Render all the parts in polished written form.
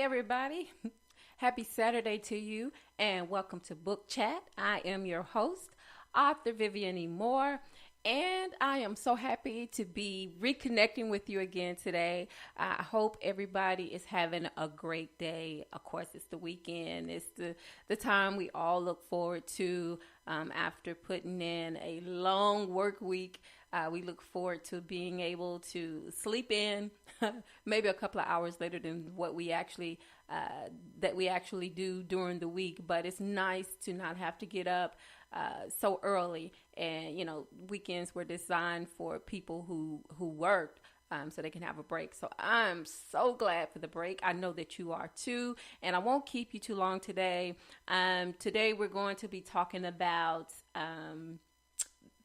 everybody. Happy Saturday to you, and welcome to Book Chat. I am your host, author Vivian E. Moore, and I am so happy to be reconnecting with you again today. I hope everybody is having a great day. Of course, it's the weekend. It's the time we all look forward to after putting in a long work week. We look forward to being able to sleep in maybe a couple of hours later than what we actually do during the week. But it's nice to not have to get up so early. And weekends were designed for people who worked. So they can have a break. So I'm so glad for the break. I know that you are too. And I won't keep you too long today. Today we're going to be talking about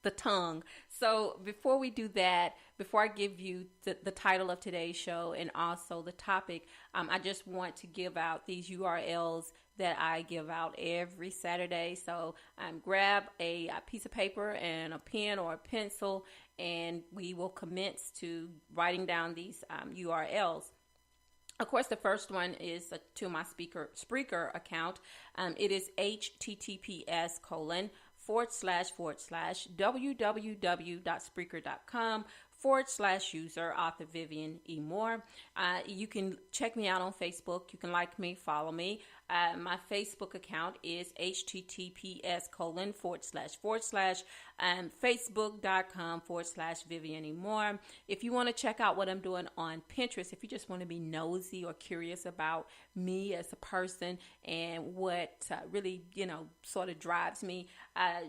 the tongue. So before we do that, before I give you the title of today's show and also the topic, I just want to give out these URLs that I give out every Saturday. So grab a piece of paper and a pen or a pencil, and we will commence to writing down these URLs. Of course, the first one is to my Spreaker account. It is https://www.spreaker.com/user author Vivian E. Moore. You can check me out on Facebook. You can like me, follow me. My Facebook account is https://facebook.com/Vivian E. Moore. If you want to check out what I'm doing on Pinterest, if you just want to be nosy or curious about me as a person and what really, sort of drives me,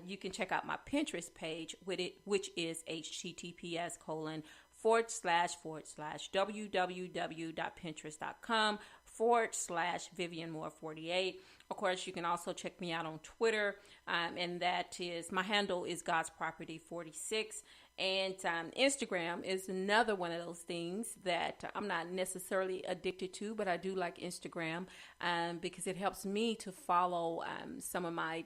you can check out my Pinterest page which is https://www.pinterest.com/Vivian Moore 48. Of course, you can also check me out on Twitter, and that is, my handle is God's Property 46. And Instagram is another one of those things that I'm not necessarily addicted to, but I do like Instagram because it helps me to follow some of my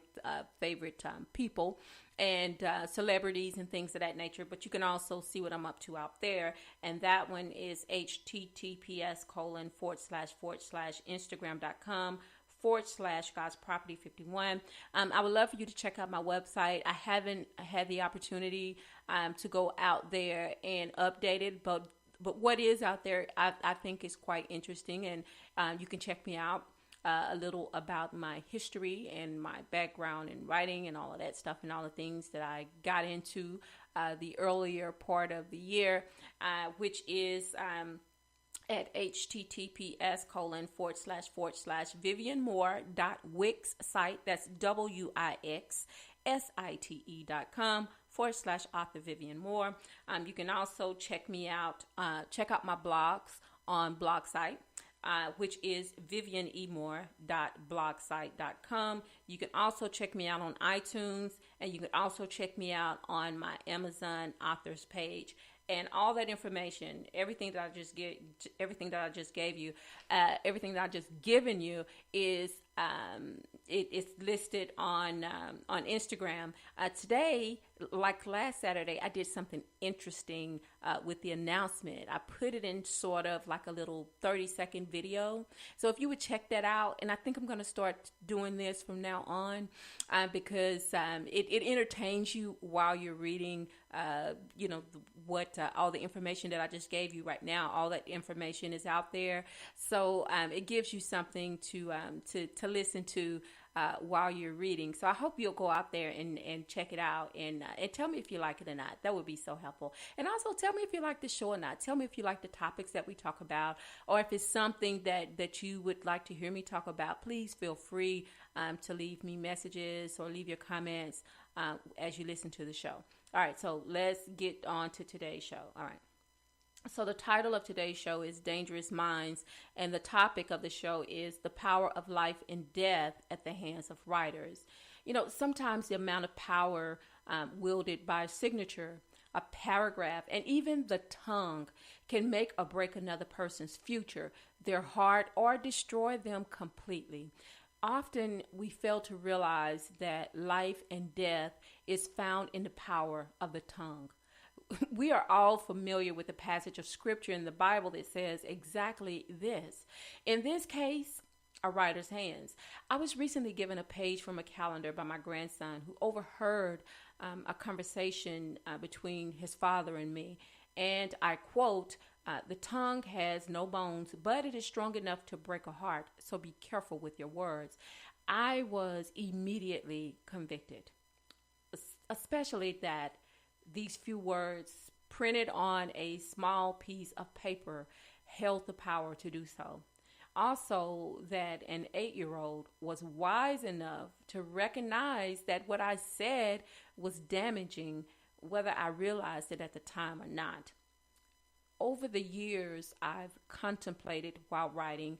favorite people and celebrities and things of that nature. But you can also see what I'm up to out there. And that one is https://Instagram.com/God's Property 51. I would love for you to check out my website. I haven't had the opportunity to go out there and update it, but what is out there, I think is quite interesting, and you can check me out a little about my history and my background in writing and all of that stuff and all the things that I got into the earlier part of the year, which is at https://vivianmoore.wix site. That's WIXSITE.com/author Vivian Moore. You can also check me out, check out my blogs on BlogSite, which is vivianemore.blogsite.com. You can also check me out on iTunes, and you can also check me out on my Amazon authors page. And all that information, everything that I just gave you, everything that I just given you is it's listed on Instagram. Today, like last Saturday, I did something interesting with the announcement. I put it in sort of like a little 30-second video. So if you would check that out, and I think I'm going to start doing this from now on because it entertains you while you're reading, all the information that I just gave you right now. All that information is out there. So it gives you something to listen to while you're reading. So I hope you'll go out there and check it out and tell me if you like it or not. That would be so helpful. And also tell me if you like the show or not. Tell me if you like the topics that we talk about, or if it's something that you would like to hear me talk about. Please feel free to leave me messages or leave your comments as you listen to the show. All right, so let's get on to today's show. All right. So the title of today's show is Dangerous Minds, and the topic of the show is the power of life and death at the hands of writers. Sometimes the amount of power wielded by a signature, a paragraph, and even the tongue can make or break another person's future, their heart, or destroy them completely. Often we fail to realize that life and death is found in the power of the tongue. we are all familiar with the passage of scripture in the Bible that says exactly this. In this case, a writer's hands. I was recently given a page from a calendar by my grandson who overheard a conversation between his father and me. And I quote, the tongue has no bones, but it is strong enough to break a heart. So be careful with your words. I was immediately convicted, especially that these few words printed on a small piece of paper held the power to do so. Also, that an 8-year-old was wise enough to recognize that what I said was damaging, whether I realized it at the time or not. Over the years, I've contemplated while writing,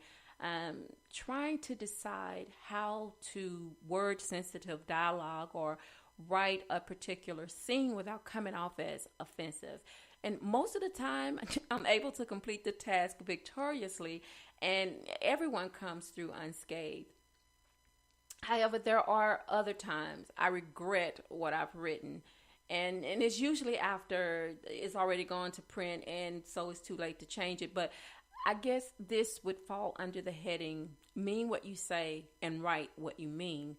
trying to decide how to word sensitive dialogue or write a particular scene without coming off as offensive. And most of the time, I'm able to complete the task victoriously, and everyone comes through unscathed. However, there are other times I regret what I've written, and it's usually after it's already gone to print, and so it's too late to change it. But I guess this would fall under the heading, mean what you say and write what you mean.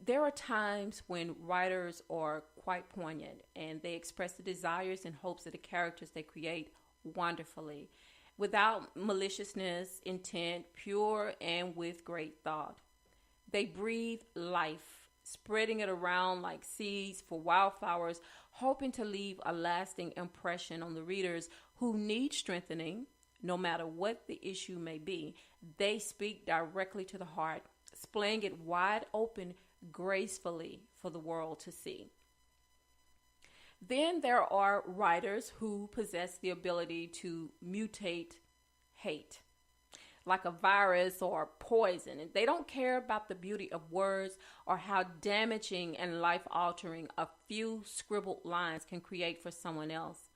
There are times when writers are quite poignant and they express the desires and hopes of the characters they create wonderfully, without maliciousness, intent, pure and with great thought. They breathe life, spreading it around like seeds for wildflowers, hoping to leave a lasting impression on the readers who need strengthening, no matter what the issue may be. They speak directly to the heart, splaying it wide open gracefully for the world to see. Then there are writers who possess the ability to mutate hate like a virus or poison, and they don't care about the beauty of words or how damaging and life-altering a few scribbled lines can create for someone else.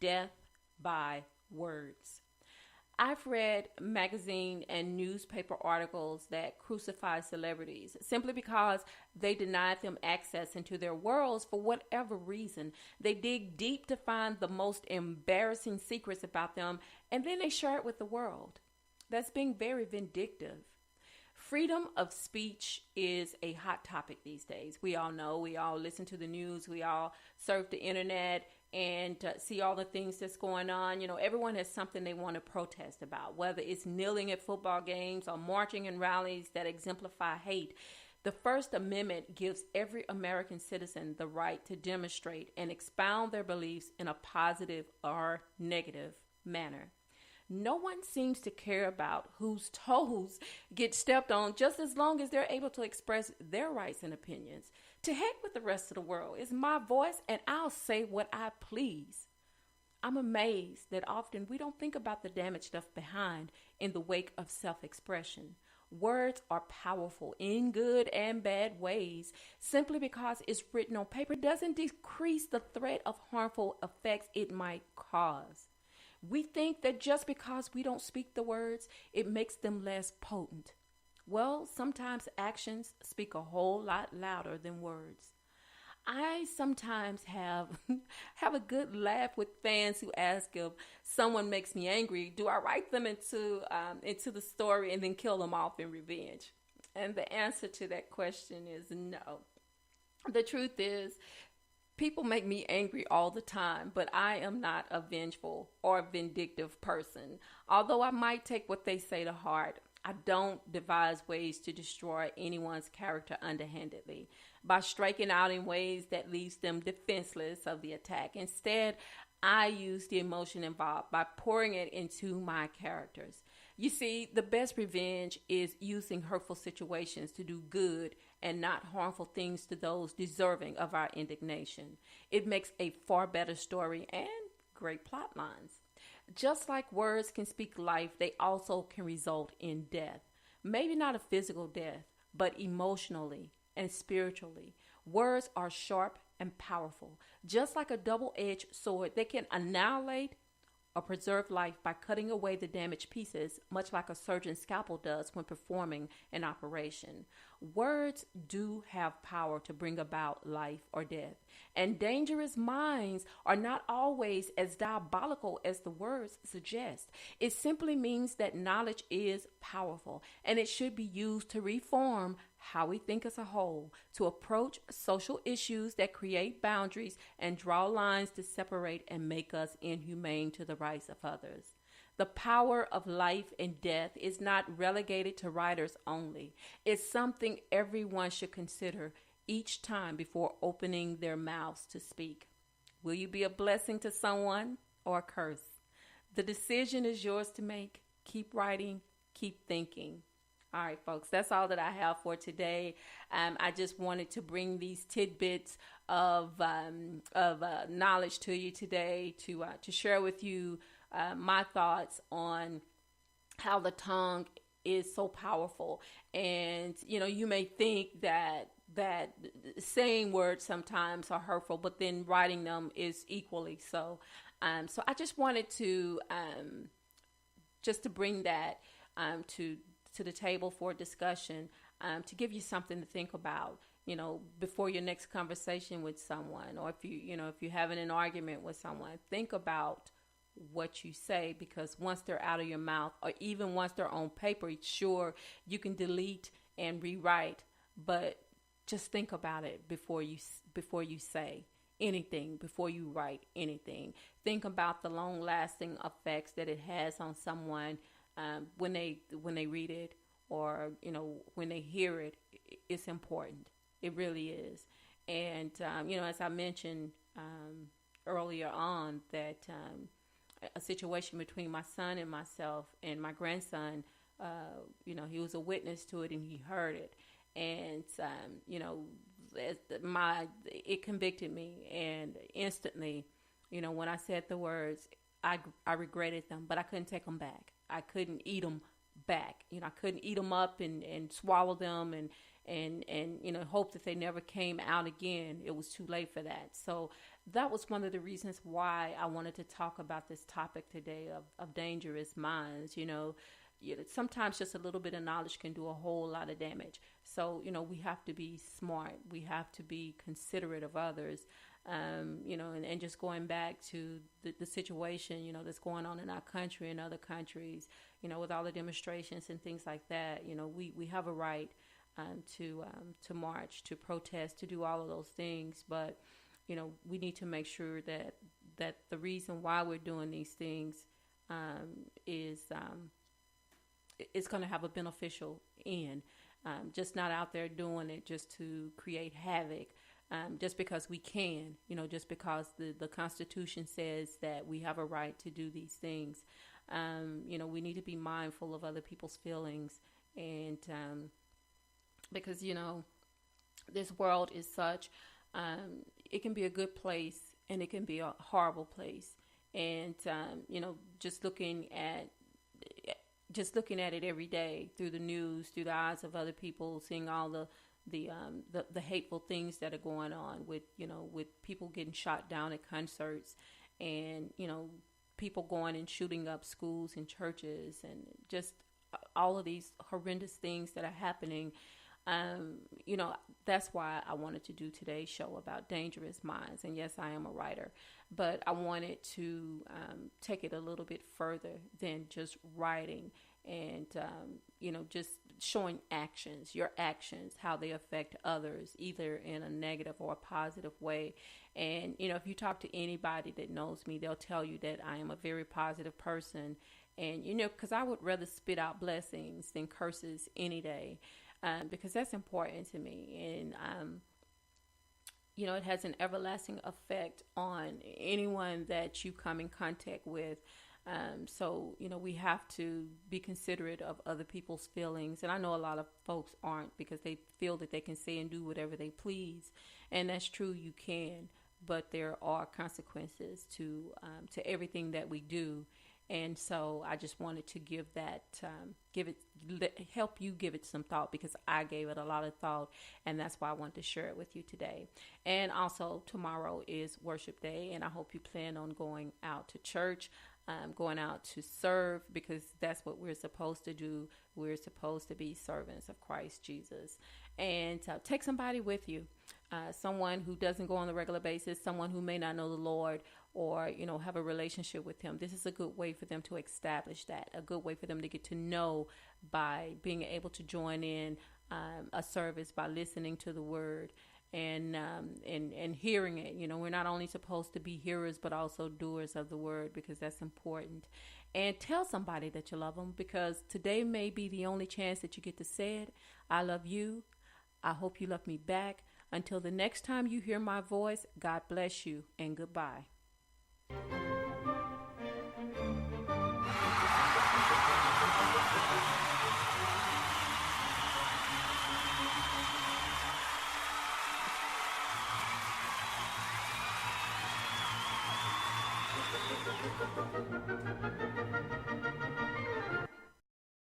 Death by words. I've read magazine and newspaper articles that crucify celebrities simply because they denied them access into their worlds for whatever reason. They dig deep to find the most embarrassing secrets about them, and then they share it with the world. That's being very vindictive. Freedom of speech is a hot topic these days. We all know, we all listen to the news, we all surf the internet and see all the things that's going on. You know, everyone has something they want to protest about, whether it's kneeling at football games or marching in rallies that exemplify hate. The First Amendment gives every American citizen the right to demonstrate and expound their beliefs in a positive or negative manner. No one seems to care about whose toes get stepped on, just as long as they're able to express their rights and opinions. To heck with the rest of the world. It's my voice and I'll say what I please. I'm amazed that often we don't think about the damage left behind in the wake of self-expression. Words are powerful in good and bad ways. Simply because it's written on paper doesn't decrease the threat of harmful effects it might cause. We think that just because we don't speak the words, it makes them less potent. Well, sometimes actions speak a whole lot louder than words. I sometimes have a good laugh with fans who ask if someone makes me angry, do I write them into the story and then kill them off in revenge? And the answer to that question is no. The truth is, people make me angry all the time, but I am not a vengeful or vindictive person. Although I might take what they say to heart, I don't devise ways to destroy anyone's character underhandedly by striking out in ways that leaves them defenseless of the attack. Instead, I use the emotion involved by pouring it into my characters. You see, the best revenge is using hurtful situations to do good and not harmful things to those deserving of our indignation. It makes a far better story and great plot lines. Just like words can speak life, they also can result in death. Maybe not a physical death, but emotionally and spiritually. Words are sharp and powerful. Just like a double-edged sword, they can annihilate or preserve life by cutting away the damaged pieces, much like a surgeon's scalpel does when performing an operation. Words do have power to bring about life or death, and dangerous minds are not always as diabolical as the words suggest. It simply means that knowledge is powerful, and it should be used to reform how we think as a whole, to approach social issues that create boundaries and draw lines to separate and make us inhumane to the rights of others. The power of life and death is not relegated to writers only. It's something everyone should consider each time before opening their mouths to speak. Will you be a blessing to someone or a curse? The decision is yours to make. Keep writing, keep thinking. All right, folks, that's all that I have for today. I just wanted to bring these tidbits of knowledge to you today to share with you my thoughts on how the tongue is so powerful. And, you may think that saying words sometimes are hurtful, but then writing them is equally so. So I just wanted to bring that to the table for discussion, to give you something to think about, before your next conversation with someone, or if you're having an argument with someone, think about what you say, because once they're out of your mouth, or even once they're on paper, sure, you can delete and rewrite, but just think about it before you say anything, before you write anything. Think about the long-lasting effects that it has on someone when they read it, or when they hear it. It's important. It really is. And as I mentioned earlier on, that a situation between my son and myself and my grandson, he was a witness to it and he heard it, and it convicted me, and instantly, when I said the words, I regretted them, but I couldn't take them back. I couldn't eat them back. I couldn't eat them up and swallow them and hope that they never came out again. It was too late for that. So that was one of the reasons why I wanted to talk about this topic today of dangerous minds. Sometimes just a little bit of knowledge can do a whole lot of damage. So, we have to be smart. We have to be considerate of others. And just going back to the situation, that's going on in our country and other countries, with all the demonstrations and things like that, we have a right to march, to protest, to do all of those things. But, we need to make sure that the reason why we're doing these things is it's going to have a beneficial end. Just not out there doing it just to create havoc. Just because we can, just because the Constitution says that we have a right to do these things. We need to be mindful of other people's feelings, and because, this world is such, it can be a good place and it can be a horrible place. And, just looking at it every day through the news, through the eyes of other people, seeing all the hateful things that are going on with people getting shot down at concerts, and people going and shooting up schools and churches, and just all of these horrendous things that are happening. That's why I wanted to do today's show about dangerous minds. And yes, I am a writer, but I wanted to take it a little bit further than just writing, and just showing your actions, how they affect others, either in a negative or a positive way. And if you talk to anybody that knows me, they'll tell you that I am a very positive person, and because I would rather spit out blessings than curses any day, because that's important to me. And it has an everlasting effect on anyone that you come in contact with. So, we have to be considerate of other people's feelings. And I know a lot of folks aren't, because they feel that they can say and do whatever they please. And that's true, you can. But there are consequences to everything that we do. And so I just wanted to help you give it some thought, because I gave it a lot of thought, and that's why I wanted to share it with you today. And also, tomorrow is worship day, and I hope you plan on going out to church. going out to serve, because that's what we're supposed to do. We're supposed to be servants of Christ Jesus. And take somebody with you, someone who doesn't go on a regular basis, someone who may not know the Lord, or, have a relationship with him. This is a good way for them to establish that, a good way for them to get to know by being able to join in a service, by listening to the word and hearing it. We're not only supposed to be hearers, but also doers of the word, because that's important. And tell somebody that you love them, because today may be the only chance that you get to say it. I love you. I hope you love me back. Until the next time you hear my voice, God bless you and goodbye.